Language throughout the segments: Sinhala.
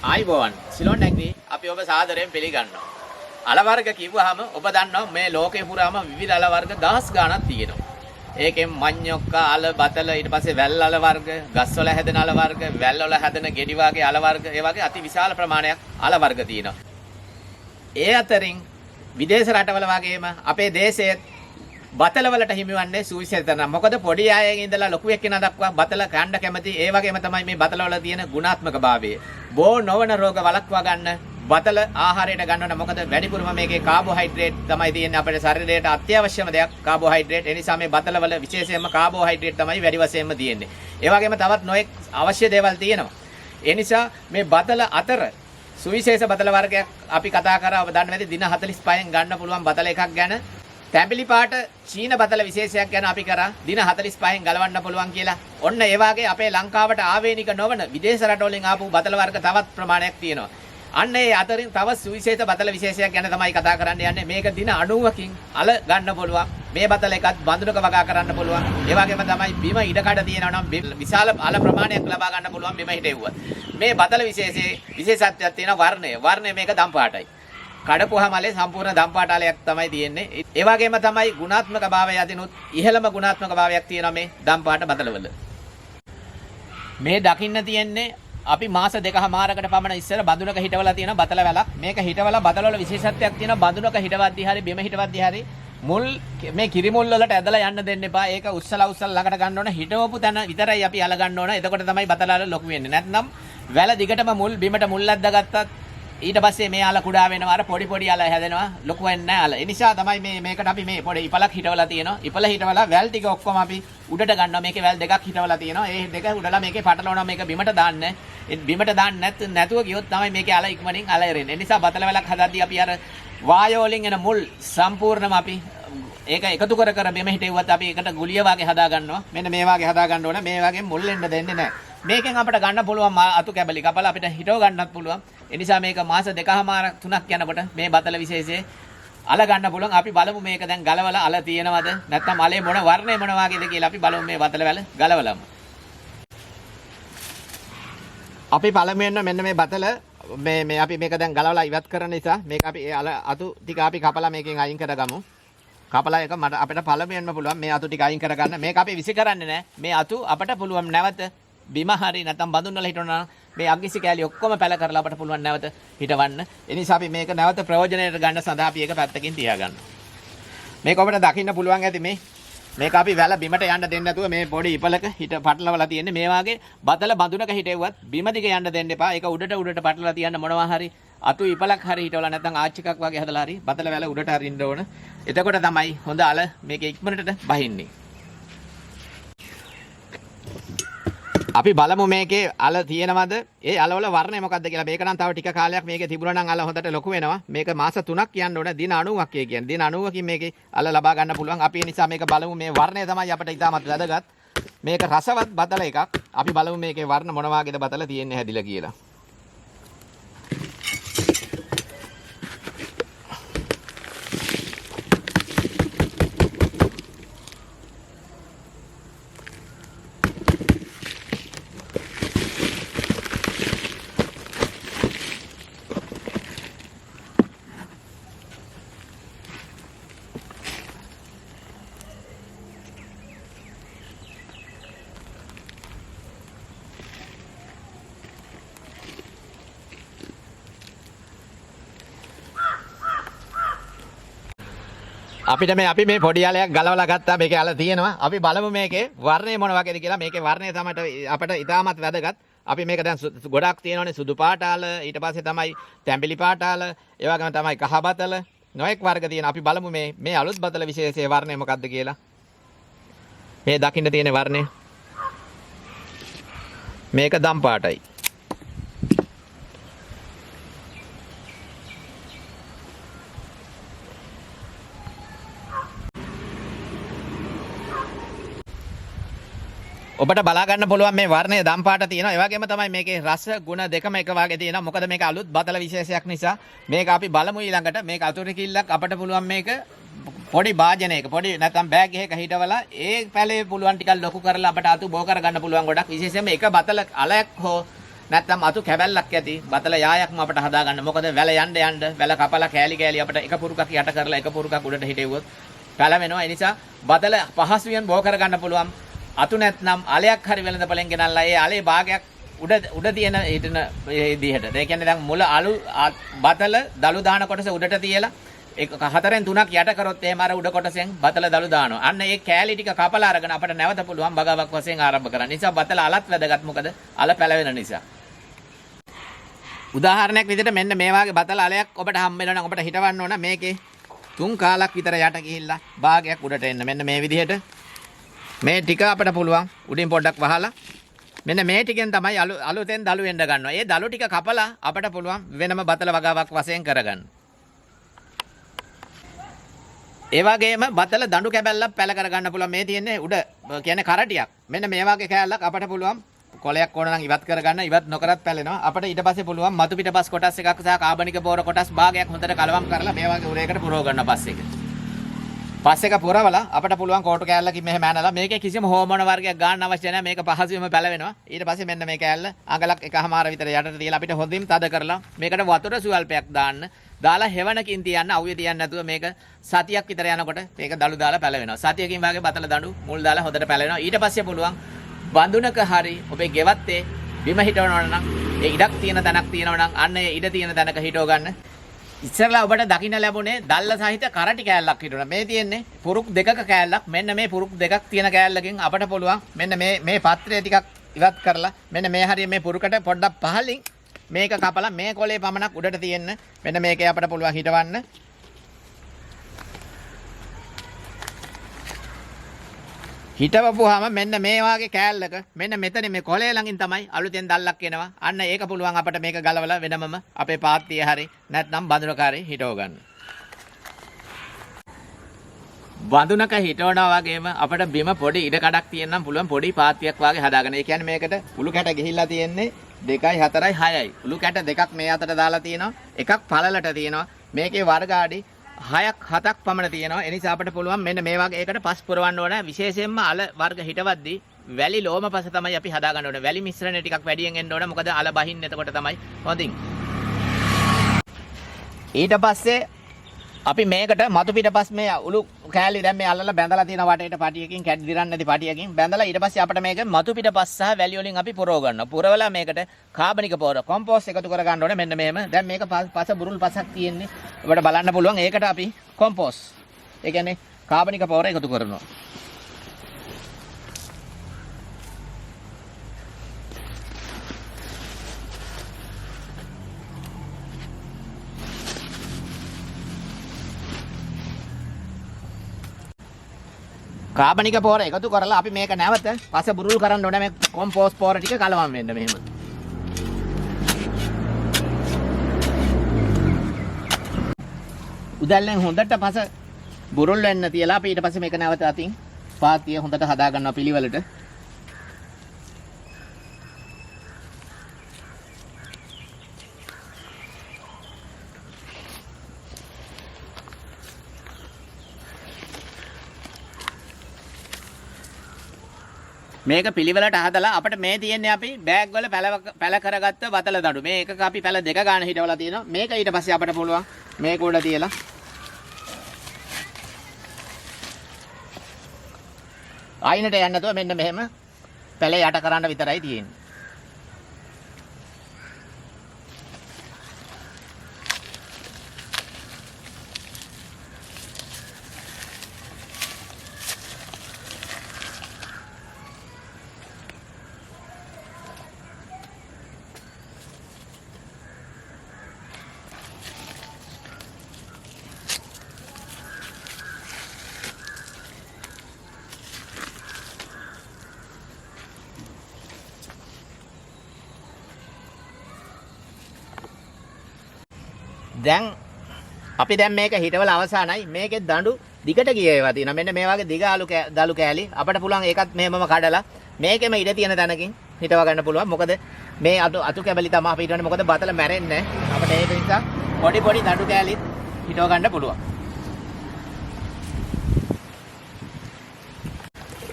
ආයිබෝවන් සිලොන් නැග්නි අපි ඔබ සාදරයෙන් පිළිගන්නවා. අල වර්ග කිව්වහම ඔබ දන්නවා මේ ලෝකේ පුරාම විවිධ අල වර්ග දහස් ගණක් තියෙනවා. ඒකෙන් මඤ්ඤොක්ක අල බතල ඊට පස්සේ වැල් අල වර්ග, ගස්වල හැදෙන අල වර්ග, වැල් වල හැදෙන ගෙඩි වගේ අල වර්ග, ඒ වගේ අති විශාල ප්‍රමාණයක් අල වර්ග තියෙනවා. ඒ අතරින් විදේශ රටවල වගේම අපේ දේශයේ බතල වලට හිමිවන්නේ සුවිශේෂ මොකද පොඩි අයගෙන් ඉඳලා ලොකු එක්කෙනා දක්වා බතල කන්න කැමති. ඒ වගේම තමයි මේ බතල වල තියෙන ගුණාත්මක භාවය. බෝ නොවන රෝග වළක්වා ගන්න බතල ආහාරයට ගන්නවන මොකද වැඩිපුරම මේකේ කාබෝහයිඩ්‍රේට් තමයි තියෙන්නේ අපේ ශරීරයට අත්‍යවශ්‍යම දෙයක් කාබෝහයිඩ්‍රේට්. ඒ නිසා මේ බතල වල විශේෂයෙන්ම කාබෝහයිඩ්‍රේට් තමයි වැඩි වශයෙන්ම තියෙන්නේ. ඒ වගේම තවත් නොඑක් අවශ්‍ය දේවල් තියෙනවා. ඒ නිසා මේ බතල අතර සුවිශේෂ බතල වර්ගයක් අපි කතා කරා. ඔබ දන්නේ නැති දින 45න් ගන්න පුළුවන් බතල එකක් ගැන. තැඹිලි පාට චීන බතල විශේෂයක් ගැන අපි කරා දින 45න් ගලවන්න පුළුවන් කියලා. ඔන්න ඒ වාගේ අපේ ලංකාවට ආවේනික නොවන විදේශ රටවලින් ආපු බතල වර්ග තවත් ප්‍රමාණයක් තියෙනවා. අන්න ඒ අතරින් තව සුවිශේෂ බතල විශේෂයක් ගැන තමයි කතා කරන්න යන්නේ. මේක දින 90කින් අල ගන්න පුළුවන්. මේ බතල එකත් බඳුනක වගා කරන්න පුළුවන්. ඒ වගේම තමයි බිම ඉඩකඩ තියෙනවා නම් විශාල අල ප්‍රමාණයක් ලබා ගන්න පුළුවන් බිම හිටෙව්වත්. මේ බතල විශේෂයේ විශේෂත්වයක් තියෙන වර්ණය. වර්ණය මේක දම් පාටයි. කඩපුවාමලේ සම්පූර්ණ දම්පාටාලයක් තමයි තියෙන්නේ. ඒ වගේම තමයි ගුණාත්මක භාවය අදිනුත් ඉහළම ගුණාත්මක භාවයක් තියෙනවා මේ දම්පාට බතලවල. මේ දකින්න තියෙන්නේ අපි මාස දෙකමාරකට පමණ ඉස්සර බඳුනක හිටවලා තියෙන බතල වැලක්. මේක හිටවලා බතලවල විශේෂත්වයක් තියෙනවා. බඳුනක හිටවද්දී හරි බිම හිටවද්දී හරි මුල් මේ කිරි මුල් වලට ඇදලා යන්න දෙන්න එපා. ඒක උස්සලා ළඟට ගන්න ඕන. හිටවපු තැන විතරයි අපි අල ගන්න ඕන. එතකොට තමයි බතලවල ලොකු වෙන්නේ. නැත්නම් වැල දිගටම මුල් බිමට මුල් ඇද්දාගත්තත් ඊට පස්සේ මේ අල කුඩා වෙනවා. අර පොඩි පොඩි අල හැදෙනවා. ලොකු වෙන්නේ නැහැ අල. ඒ නිසා තමයි මේකට අපි මේ පොඩි ඉපලක් හිටවලා තියෙනවා. ඉපල හිටවලා වැල් ටික ඔක්කොම අපි උඩට ගන්නවා. මේකේ වැල් දෙකක් හිටවලා තියෙනවා. ඒ දෙක උඩලා මේකේ පටලවනවා. මේක බිමට දාන්නේ. ඒ බිමට දාන්නේ නැතුව ගියොත් තමයි මේකේ අල ඉක්මනින් අල එරෙන්නේ. ඒ නිසා බතල වැලක් හදද්දී අපි අර වායෝ වලින් එන මුල් සම්පූර්ණම අපි ඒක එකතු කර බිම හිටෙව්වත් අපි ඒකට ගුලිය වගේ හදා ගන්නවා. මෙන්න මේ වගේ හදා ගන්න ඕන. මේ වගේ මුල් එන්න දෙන්නේ නැහැ. මේකෙන් අපිට ගන්න පුළුවන් අතු කැබලි කපලා අපිට හිටව ගන්නත් පුළුවන්. ඒ නිසා මේක මාස දෙකමාරක් තුනක් යනකොට මේ බතල විශේෂයේ අල ගන්න පුළුවන්. අපි බලමු මේක දැන් ගලවලා අල තියෙනවද නැත්නම් අලේ මොන වර්ණය මොන වගේද කියලා අපි බලමු මේ බතල වැල ගලවලම. අපි පළමුවෙන්ම මෙන්න මේ බතල මේ අපි මේක දැන් ගලවලා ඉවත් කරන නිසා මේක අපි ඒ අල අතු ටික අපි කපලා මේකෙන් අයින් කරගමු. කපලා එක අපිට පළමුවෙන්ම පුළුවන් මේ අතු ටික අයින් කරගන්න. මේක අපි විසි කරන්නේ නැහැ. මේ අතු අපිට පුළුවන් නැවත බිම හරි නැත්නම් බඳුන් වල හිටවනවා මේ අග්ගිසි කෑලි ඔක්කොම පැල කරලා අපට පුළුවන් නැවත හිටවන්න. ඒ නිසා අපි මේක නැවත ප්‍රයෝජනයට ගන්න සඳහා අපි ඒක පැත්තකින් තියාගන්නවා. මේක ඔබට දකින්න පුළුවන් ඇති මේක අපි වැල බිමට යන්න දෙන්නේ නැතුව මේ පොඩි ඉපලක පටලවලා තියෙන්නේ. මේ වාගේ බතල බඳුනක හිටෙව්වත් බිම දිග යන්න දෙන්න එපා. ඒක උඩට පටලලා තියන්න මොනවා හරි අතු ඉපලක් හරි හිටවලා නැත්නම් ආච් එකක් වගේ හදලා හරි බතල වැල උඩට හරින්න ඕන. එතකොට තමයි හොඳ අල මේක ඉක්මනට බහින්නේ. අපි බලමු මේකේ අල තියෙනවද? ඒ අලවල වර්ණය මොකක්ද කියලා. මේක නම් තව ටික කාලයක් මේකේ තිබුණා නම් අල හොඳට ලොකු වෙනවා. මේක මාස 3ක් යන්න ඕන. දින 90ක් කියන්නේ. දින 90කින් මේකේ අල ලබා ගන්න පුළුවන්. අපි ඒ නිසා මේක බලමු. මේ වර්ණය තමයි අපිට ඉතාමත් වැදගත්. මේක රසවත් බතල එකක්. අපි බලමු මේකේ වර්ණ මොන වගේද බතල තියෙන්නේ හැදිලා කියලා. අපි මේ පොඩි අලයක් ගලවලා ගත්තා. මේකේ අල තියෙනවා. අපි බලමු මේකේ වර්ණය මොන වගේද කියලා. මේකේ වර්ණය තමයි අපිට ඉතාමත් වැදගත්. අපි මේක දැන් ගොඩක් තියෙනවානේ සුදු පාට අල, ඊට පස්සේ තමයි තැඹිලි පාට අල, ඒ වගේම තමයි කහ බතල, නොඑක් වර්ග තියෙනවා. අපි බලමු මේ අලුත් බතල විශේෂයේ වර්ණය මොකක්ද කියලා. මේ දකින්න තියෙන වර්ණය මේක දම් පාටයි. ඔබට බලා ගන්න පුළුවන් මේ වර්ණය දම් පාට තියෙනවා. ඒ වගේම තමයි මේකේ රස ගුණ දෙකම එක වගේ තියෙනවා. මොකද මේක අලුත් බතල විශේෂයක් නිසා. මේක අපි බලමු ඊළඟට. මේක අතුරු කිල්ලක් අපට පුළුවන් මේක පොඩි භාජනයක පොඩි නැත්නම් බෑග් එකක හිටවලා ඒ පැලේ පුළුවන් ටිකක් ලොකු කරලා අපට අතු බෝ කර ගන්න පුළුවන් ගොඩක්. විශේෂයෙන්ම එක බතල අලයක් හෝ නැත්නම් අතු කැබැල්ලක් ඇති බතල යායක්ම අපිට හදාගන්න. මොකද වැල යන්න වැල කපලා කෑලි කෑලි අපිට එක පුරුකක් යට කරලා එක පුරුකක් උඩට හිටෙව්වොත් පැලවෙනවා. ඒ නිසා බතල පහසුවෙන් බෝ කරගන්න පුළුවන්. අතු නැත්නම් අලයක් හරි වෙළඳපළෙන් ගෙනල්ලා ඒ අලේ භාගයක් උඩ තියෙන හිටන විදිහට. ඒ කියන්නේ දැන් මුල අලු බතල දළු දාන කොටස උඩට තියලා ඒක හතරෙන් තුනක් යට කරොත් එහෙම අර උඩ කොටසෙන් බතල දළු දානවා. අන්න ඒ කෑලි ටික කපලා අරගෙන අපිට නැවත පුළුවන් බගාවක් වශයෙන් ආරම්භ කරන්න. නිසා බතල අලත් වැදගත්. මොකද අල පැලවෙන නිසා. උදාහරණයක් විදිහට මෙන්න මේ වාගේ බතල අලයක් ඔබට හම්බ වෙනවා නම් ඔබට හිටවන්න ඕන මේකේ 3 කාලක් විතර යට ගිහිල්ලා භාගයක් උඩට එන්න. මෙන්න මේ විදිහට මේ ටික අපිට පුළුවන් උඩින් පොඩ්ඩක් වහලා මෙන්න මේ ටිකෙන් තමයි අලුතෙන් දළු වෙන්න ගන්නවා. ඒ දළු ටික කපලා අපිට පුළුවන් වෙනම බතල වගාවක් වශයෙන් කරගන්න. ඒ වගේම බතල දඬු කැබැල්ලක් පැල කරගන්න පුළුවන්. මේ තියෙන්නේ උඩ කියන්නේ කරටියක්. මෙන්න මේ වගේ කෑල්ලක් අපිට පුළුවන් කොලයක් ඕන නම් ඉවත් කරගන්න. ඉවත් නොකරත් පැලෙනවා. අපිට ඊට පස්සේ පුළුවන් මතු පිටපස් කොටස් එකක් සහ කාබනික බෝර කොටස් භාගයක් හොඳට කලවම් කරලා මේ වගේ උරයකට පුරව ගන්න පස් එක පුරවලා අපිට පුළුවන් කෝටු කෑල්ලකින් මෙහෙම ඇනලා මේකේ කිසිම හෝමෝන වර්ගයක් ගන්න අවශ්‍ය නැහැ. මේක පහසුවෙන්ම පැලවෙනවා. ඊට පස්සේ මෙන්න මේ කෑල්ල අඟලක් එකමාර විතර යටට තියලා අපිට හොඳින් තද කරලා මේකට වතුර සුවල්පයක් දාන්න. දාලා හෙවණකින් තියන්න අවුවේ තියන්න නැතුව මේක සතියක් විතර යනකොට මේක දළු දාලා පැලවෙනවා. සතියකින් වාගේ බතල දඬු මුල් දාලා හොඳට පැලවෙනවා. ඊට පස්සේ පුළුවන් බඳුනක හරි ඔබේ ගෙවත්තේ බිම හිටවනවා නම් ඒ ඉඩක් තියෙන තැනක් තියෙනවා නම් අන්න ඒ ඉඩ තියෙන තැනක හිටව ගන්න. ඉස්සරලා ඔබට දකින්න ලැබුණේ දල්ල සහිත කරටි කෑල්ලක් හිටුණා. මේ තියෙන්නේ පුරුක් දෙකක කෑල්ලක්. මෙන්න මේ පුරුක් දෙකක් තියෙන කෑල්ලකින් අපට පුළුවන් මෙන්න මේ පත්‍රය ටිකක් ඉවත් කරලා මෙන්න මේ හරිය මේ පුරුකට පොඩ්ඩක් පහලින් මේක කපලා මේ කොලේ පමණක් උඩට තියෙන්න මෙන්න මේකේ අපට පුළුවන් හිටවන්න. හිටවපුවාම මෙන්න මේ වාගේ කෑල්ලක මෙන්න මෙතන මේ කොලේ ළඟින් තමයි අලුතෙන් දැල්ලක් එනවා. අන්න ඒක පුළුවන් අපිට මේක ගලවලා වෙනමම අපේ පාත්තියේ හරි නැත්නම් බඳුනක හරි හිටව ගන්න. බඳුනක හිටවනවා වගේම අපිට බිම පොඩි ඉඩ කඩක් තියෙනම් පුළුවන් පොඩි පාත්තියක් වාගේ හදාගන්න. ඒ කියන්නේ මේකට උළු කැට ගිහිල්ලා තියෙන්නේ 2යි 4යි 6යි. උළු කැට දෙකක් මේ අතට දාලා තියෙනවා. එකක් පළලට තියෙනවා. මේකේ වර්ග ආඩි 6ක් 7ක් පමණ තියෙනවා. ඒ නිසා අපිට පුළුවන් මෙන්න මේ වගේ ඒකට පස් පුරවන්න ඕන. විශේෂයෙන්ම අල වර්ග හිටවද්දී වැලි ලෝම පස තමයි අපි හදා ගන්න ඕනේ. වැලි මිශ්‍රණය ටිකක් වැඩියෙන් එන්න ඕන. මොකද අල බහින්න එතකොට තමයි හොඳින්. ඊට පස්සේ අපි මේකට මතු පිටපස් මේ උළු කෑලි දැන් මේ අල්ලලා බැඳලා තියෙන වටේට පටියකින් කැඩි දිරන්නේ නැති පටියකින් බැඳලා ඊට පස්සේ අපිට මේක මතු පිටපස් සහ වැලි වලින් අපි පුරව ගන්නවා. පුරවලා මේකට කාබනික පොර කොම්පෝස්ට් එකතු කර ගන්න ඕනේ. මෙන්න මෙහෙම. දැන් මේක පස බුරුල් පසක් තියෙන්නේ. ඔබට බලන්න පුළුවන්. ඒකට අපි කොම්පෝස්ට් ඒ කියන්නේ කාබනික පොර එකතු කරනවා. කාබනික පොර එකතු කරලා අපි මේක නැවත පස බුරුල් කරන්න ඕනේ. මේ කොම්පෝස්ට් පොර ටික කලවම් වෙන්න මෙහෙම. උදැල්ලෙන් හොඳට පස බුරුල් වෙන්න තියලා අපි ඊට පස්සේ මේක නැවත අතින් පාත්තිය හොඳට හදා ගන්නවා පිළිවෙලට. මේක පිළිවෙලට හදලා අපිට මේ තියෙන්නේ අපි බෑග් වල පැල කරගත්ත වතල දඬු. මේ එකක අපි පැල දෙක ගන්න හිටවලා තියෙනවා. මේක ඊට පස්සේ අපිට පුළුවන් මේක උඩ තියලා ආයිනට යන්න නැතුව මෙන්න මෙහෙම පැලේ යට කරන්න විතරයි තියෙන්නේ. දැන් අපි දැන් මේක හිටවල අවසానයි. මේකේ දඬු දිගට ගිය ඒවා තියෙනවා. මෙන්න මේ වගේ දිග දළු කෑලි අපිට පුළුවන් ඒකත් මෙහෙමම කඩලා මේකෙම ඉඩ තියෙන තැනකින් හිටව ගන්න පුළුවන්. මොකද මේ අතු කැබලි තමයි අපි හිටවන්නේ. මොකද බතල මැරෙන්නේ නැහැ. අපිට ඒක නිසා පොඩි පොඩි දඬු කෑලිත් හිටව ගන්න පුළුවන්.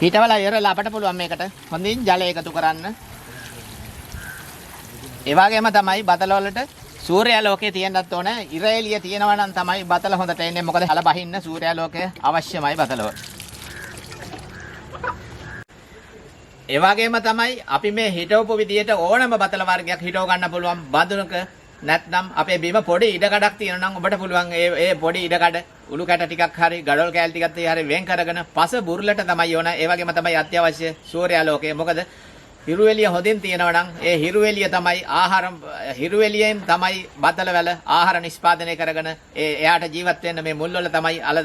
හිටවලා ඉවරලා අපිට පුළුවන් මේකට හොඳින් ජලය එකතු කරන්න. ඒ වගේම තමයි බතල වලට සූර්යාලෝකයේ තියෙන්නත් ඕන. ඉර එළිය තියෙනවා නම් තමයි බතල හොඳට එන්නේ. මොකද හල බහින්න සූර්යාලෝකය අවශ්‍යමයි බතලව. ඒ වගේම තමයි අපි මේ හිටවපු විදියට ඕනම බතල වර්ගයක් හිටව ගන්න පුළුවන් බඳුනක. නැත්නම් අපේ බිම පොඩි ඉඩකඩක් තියෙනවා නම් ඔබට පුළුවන් ඒ පොඩි ඉඩකඩ උළු කැට ටිකක් හරි ගඩොල් කෑලි ටිකක් හරි වෙන් කරගෙන පස බුරුලට තමයි ඕන. ඒ වගේම තමයි අත්‍යවශ්‍ය සූර්යාලෝකය. මොකද හිරු එළිය හොඳින් තියෙනවා නම් ඒ හිරු එළිය තමයි ආහාර හිරු එළියෙන් තමයි බතල වල ආහාර නිෂ්පාදනය කරගෙන එයාට ජීවත් වෙන්න මේ මුල් වල තමයි අල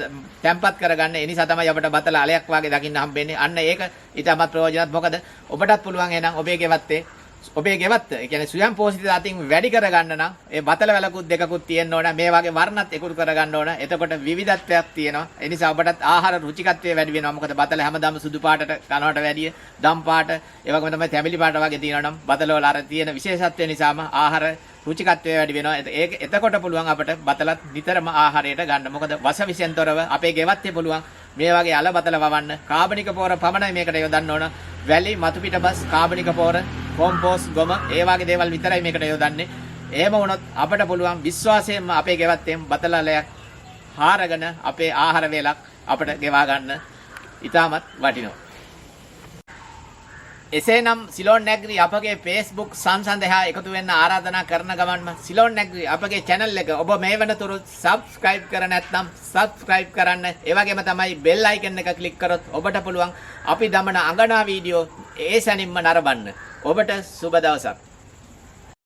තැම්පත් කරගන්න. ඒ නිසා තමයි අපිට බතල අලයක් වගේ දකින්න හම්බෙන්නේ. අන්න ඒක ඊටමත් ප්‍රයෝජනවත්. මොකද ඔබටත් පුළුවන් එහෙනම් ඔබේ ගෙවත්ත ඒ කියන්නේ ස්වයං පෝෂිත අතින් වැඩි කරගන්න නම් ඒ බතල වැලකුත් දෙකකුත් තියෙන්න ඕන. මේ වගේ වර්ණත් එකතු කරගන්න ඕන. එතකොට විවිධත්වයක් තියෙනවා. ඒ නිසා ඔබටත් ආහාර රුචිකත්වය වැඩි වෙනවා. මොකද බතල හැමදාම සුදු පාටට කනවට වැඩිය දම් පාට ඒ වගේම තමයි තැඹිලි පාට වගේ තියෙනවා නම් බතල වල අර තියෙන විශේෂත්වය නිසාම ආහාර රුචිකත්වය වැඩි වෙනවා. එතකොට පුළුවන් අපට බතලත් නිතරම ආහාරයට ගන්න. මොකද වස විසෙන් තොරව අපේ ගෙවත්තේ පුළුවන් මේ වගේ අල බතල වවන්න. කාබනික පොර පමණයි මේකට යොදන්න ඕන. වැලි මතු පිට බස් කාබනික පොර කොම්පෝස්ට් ගොම ඒ වගේ දේවල් විතරයි මේකට යොදන්නේ. එහෙම වුණොත් අපට පුළුවන් විශ්වාසයෙන්ම අපේ ගෙවත්තෙන් බතලලයක් හාරගෙන අපේ ආහාර වේලක් අපට ගෙවා ගන්න ඉතාමත් වටිනවා. එසේනම් සිලෝන් නැග්‍රි අපගේ Facebook සංසන්දනයේ එකතු වෙන්න ආරාධනා කරන ගමන්ම සිලෝන් නැග්‍රි අපගේ channel එක ඔබ මේ වෙනතුරු subscribe කර නැත්නම් subscribe කරන්න. ඒ වගේම තමයි bell icon එක click කරොත් ඔබට පුළුවන් අපි දමන අඟනා වීඩියෝ ඒ සැනින්ම නරඹන්න. ඔබට සුබ දවසක්.